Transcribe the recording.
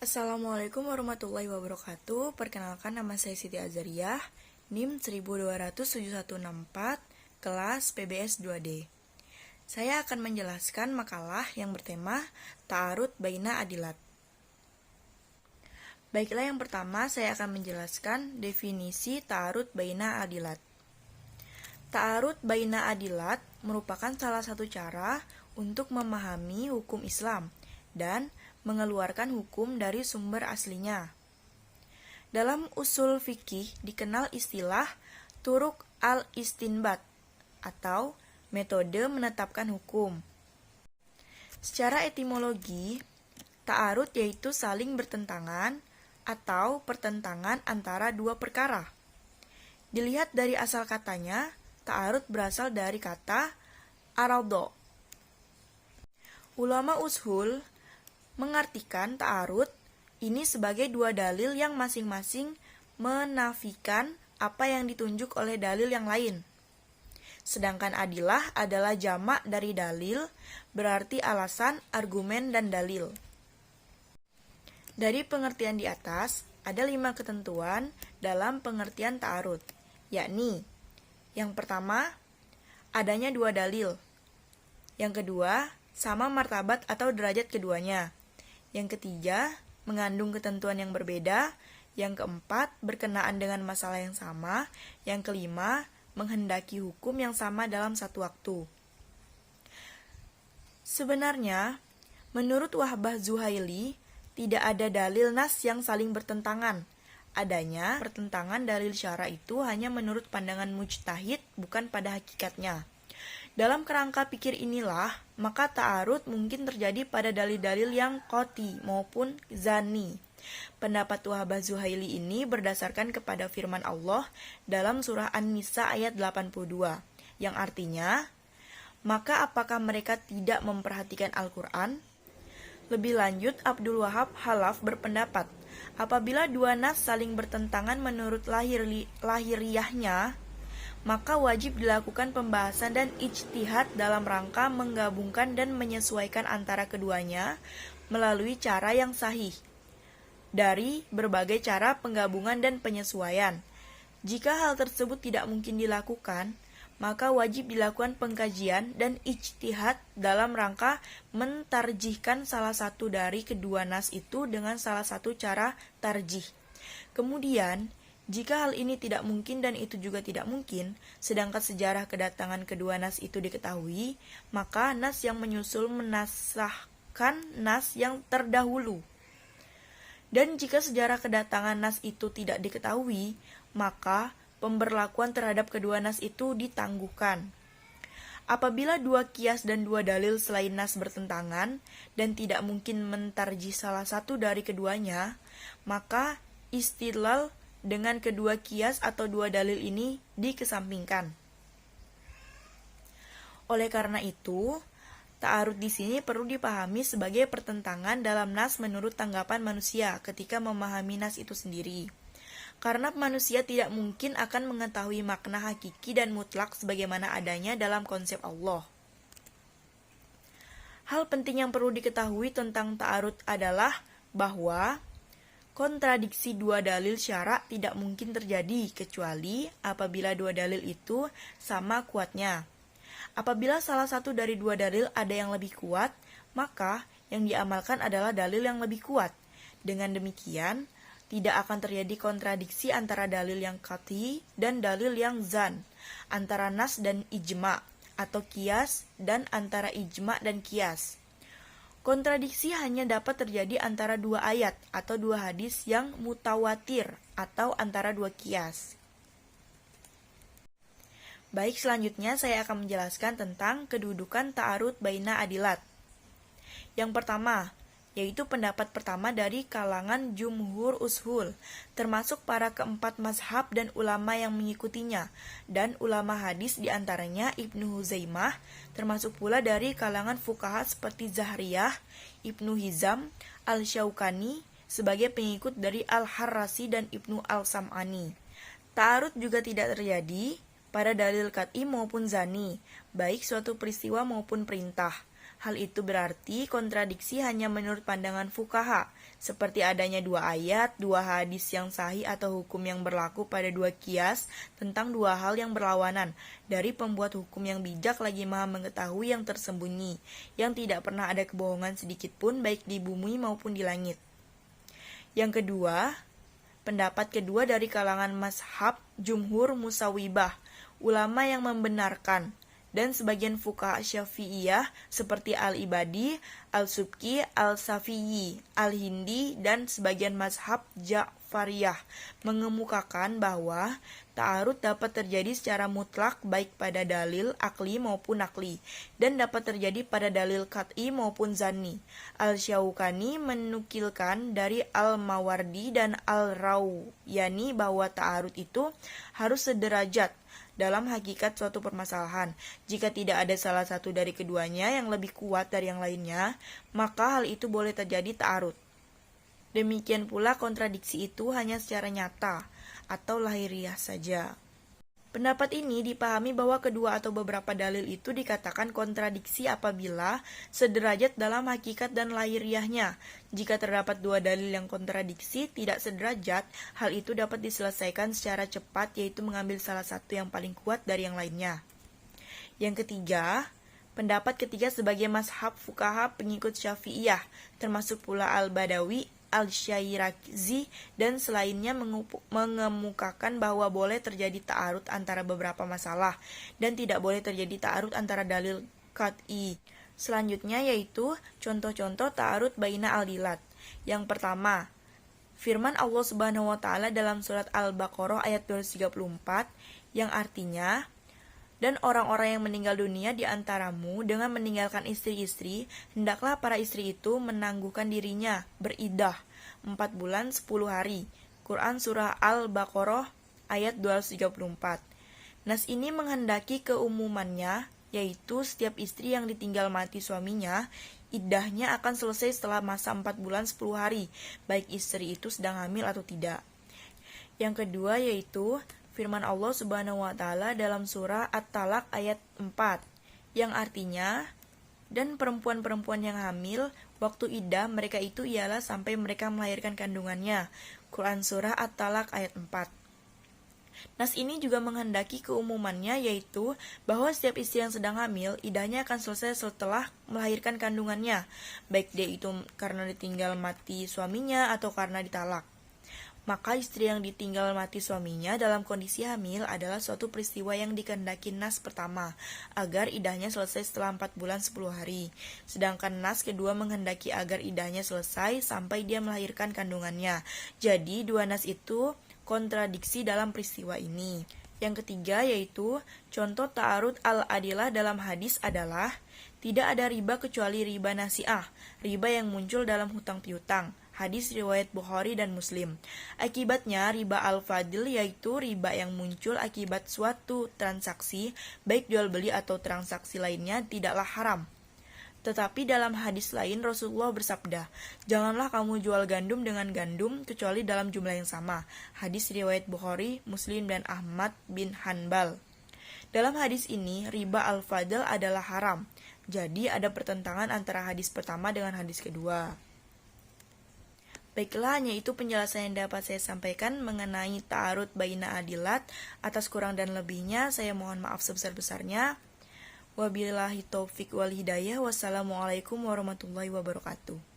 Assalamualaikum warahmatullahi wabarakatuh. Perkenalkan, nama saya Siti Azariah, NIM 1207164, kelas PBS 2D. Saya akan menjelaskan makalah yang bertema Ta'arud Baina Adilat. Baiklah, yang pertama saya akan menjelaskan definisi Ta'arud Baina Adilat. Ta'arud Baina Adilat merupakan salah satu cara untuk memahami hukum Islam dan mengeluarkan hukum dari sumber aslinya. Dalam usul fikih dikenal istilah turuk al-istinbat atau metode menetapkan hukum. Secara etimologi, ta'arud yaitu saling bertentangan atau pertentangan antara dua perkara. Dilihat dari asal katanya, ta'arud berasal dari kata arado. Ulama ushul mengartikan ta'arud ini sebagai dua dalil yang masing-masing menafikan apa yang ditunjuk oleh dalil yang lain. Sedangkan adilah adalah jamak dari dalil, berarti alasan, argumen, dan dalil. Dari pengertian di atas, ada 5 ketentuan dalam pengertian ta'arud, yakni yang pertama, adanya dua dalil. Yang kedua, sama martabat atau derajat keduanya. Yang ketiga, mengandung ketentuan yang berbeda. Yang keempat, berkenaan dengan masalah yang sama. Yang kelima, menghendaki hukum yang sama dalam satu waktu. Sebenarnya, menurut Wahbah Zuhaili, tidak ada dalil nas yang saling bertentangan. Adanya pertentangan dalil syara itu hanya menurut pandangan mujtahid, bukan pada hakikatnya. Dalam kerangka pikir inilah, maka ta'arud mungkin terjadi pada dalil-dalil yang qati maupun zani. Pendapat Wahbah Zuhaili ini berdasarkan kepada firman Allah dalam surah An-Nisa ayat 82, yang artinya, maka apakah mereka tidak memperhatikan Al-Quran? Lebih lanjut, Abdul Wahab Halaf berpendapat, apabila dua nas saling bertentangan menurut lahiriahnya, maka wajib dilakukan pembahasan dan ijtihad dalam rangka menggabungkan dan menyesuaikan antara keduanya melalui cara yang sahih dari berbagai cara penggabungan dan penyesuaian. Jika hal tersebut tidak mungkin dilakukan, maka wajib dilakukan pengkajian dan ijtihad dalam rangka mentarjihkan salah satu dari kedua nas itu dengan salah satu cara tarjih. Kemudian, jika hal ini tidak mungkin dan itu juga tidak mungkin, sedangkan sejarah kedatangan kedua nas itu diketahui, maka nas yang menyusul menasahkan nas yang terdahulu. Dan jika sejarah kedatangan nas itu tidak diketahui, maka pemberlakuan terhadap kedua nas itu ditangguhkan. Apabila dua kias dan dua dalil selain nas bertentangan dan tidak mungkin mentarjih salah satu dari keduanya, maka istidlal dengan kedua kias atau dua dalil ini dikesampingkan. Oleh karena itu, ta'arud di sini perlu dipahami sebagai pertentangan dalam nas menurut tanggapan manusia ketika memahami nas itu sendiri. Karena manusia tidak mungkin akan mengetahui makna hakiki dan mutlak sebagaimana adanya dalam konsep Allah. Hal penting yang perlu diketahui tentang ta'arud adalah bahwa kontradiksi dua dalil syara tidak mungkin terjadi kecuali apabila dua dalil itu sama kuatnya. Apabila salah satu dari dua dalil ada yang lebih kuat, maka yang diamalkan adalah dalil yang lebih kuat. Dengan demikian, tidak akan terjadi kontradiksi antara dalil yang qati dan dalil yang zan, antara nas dan ijma, atau kias, dan antara ijma dan kias. Kontradiksi hanya dapat terjadi antara dua ayat atau dua hadis yang mutawatir atau antara dua kias. Baik, selanjutnya saya akan menjelaskan tentang kedudukan ta'arud baina adilat. Yang pertama, yaitu pendapat pertama dari kalangan jumhur ushul, termasuk para keempat mazhab dan ulama yang mengikutinya, dan ulama hadis diantaranya Ibnu Huzaimah, termasuk pula dari kalangan fuqaha seperti Zahriyah, Ibnu Hizam, Al-Syaukani, sebagai pengikut dari Al-Harrasi dan Ibnu Al-Sam'ani. Ta'arud juga tidak terjadi pada dalil qat'i maupun zani, baik suatu peristiwa maupun perintah. Hal itu berarti kontradiksi hanya menurut pandangan fuqaha, seperti adanya dua ayat, dua hadis yang sahih atau hukum yang berlaku pada dua kias tentang dua hal yang berlawanan, dari pembuat hukum yang bijak lagi maha mengetahui yang tersembunyi, yang tidak pernah ada kebohongan sedikit pun baik di bumi maupun di langit. Yang kedua, pendapat kedua dari kalangan mazhab jumhur musawibah, ulama yang membenarkan, dan sebagian fuqaha Syafi'iyah seperti Al-Ibadi, Al-Subki, Al-Safi'i, Al-Hindi, dan sebagian mazhab Ja'fariyah mengemukakan bahwa ta'arud dapat terjadi secara mutlak baik pada dalil akli maupun nakli, dan dapat terjadi pada dalil qat'i maupun zanni. Al-Syaukani menukilkan dari Al-Mawardi dan Al-Rawayani bahwa ta'arud itu harus sederajat dalam hakikat suatu permasalahan. Jika tidak ada salah satu dari keduanya yang lebih kuat dari yang lainnya, maka hal itu boleh terjadi ta'arud. Demikian pula kontradiksi itu hanya secara nyata atau lahiriah saja. Pendapat ini dipahami bahwa kedua atau beberapa dalil itu dikatakan kontradiksi apabila sederajat dalam hakikat dan lahiriahnya. Jika terdapat dua dalil yang kontradiksi tidak sederajat, hal itu dapat diselesaikan secara cepat, yaitu mengambil salah satu yang paling kuat dari yang lainnya. Yang ketiga, pendapat ketiga sebagai mazhab fuqaha pengikut Syafi'iyah, termasuk pula Al-Badawi, Al-Syairazi, dan selainnya mengemukakan bahwa boleh terjadi ta'arud antara beberapa masalah dan tidak boleh terjadi ta'arud antara dalil qat'i. Selanjutnya yaitu contoh-contoh ta'arud baina al-dilat. Yang pertama, firman Allah Subhanahu wa taala dalam surat Al-Baqarah ayat 234 yang artinya, dan orang-orang yang meninggal dunia di antaramu dengan meninggalkan istri-istri, hendaklah para istri itu menangguhkan dirinya, beridah 4 bulan 10 hari. Quran Surah Al-Baqarah ayat 234. Nas ini menghendaki keumumannya, yaitu setiap istri yang ditinggal mati suaminya, iddahnya akan selesai setelah masa 4 bulan 10 hari, baik istri itu sedang hamil atau tidak. Yang kedua yaitu firman Allah Subhanahu wa taala dalam surah At-Talaq ayat 4 yang artinya, dan perempuan-perempuan yang hamil waktu iddah mereka itu ialah sampai mereka melahirkan kandungannya. Quran surah At-Talaq ayat 4. Nas ini juga menghendaki keumumannya, yaitu bahwa setiap istri yang sedang hamil iddahnya akan selesai setelah melahirkan kandungannya, baik dia itu karena ditinggal mati suaminya atau karena ditalak. Maka istri yang ditinggal mati suaminya dalam kondisi hamil adalah suatu peristiwa yang dikehendaki nas pertama, agar iddahnya selesai setelah 4 bulan 10 hari. Sedangkan nas kedua menghendaki agar iddahnya selesai sampai dia melahirkan kandungannya. Jadi dua nas itu kontradiksi dalam peristiwa ini. Yang ketiga yaitu contoh ta'arud al-adilah dalam hadis adalah tidak ada riba kecuali riba nasi'ah, riba yang muncul dalam hutang piutang. Hadis riwayat Bukhari dan Muslim. Akibatnya riba al-fadil yaitu riba yang muncul akibat suatu transaksi, baik jual beli atau transaksi lainnya tidaklah haram. Tetapi dalam hadis lain Rasulullah bersabda, janganlah kamu jual gandum dengan gandum kecuali dalam jumlah yang sama. Hadis riwayat Bukhari, Muslim, dan Ahmad bin Hanbal. Dalam hadis ini riba al-fadil adalah haram. Jadi ada pertentangan antara hadis pertama dengan hadis kedua. Baiklah, hanya itu penjelasan yang dapat saya sampaikan mengenai ta'arud baina adilat. Atas kurang dan lebihnya, saya mohon maaf sebesar-besarnya. Wabillahi taufiq wal hidayah. Wassalamualaikum warahmatullahi wabarakatuh.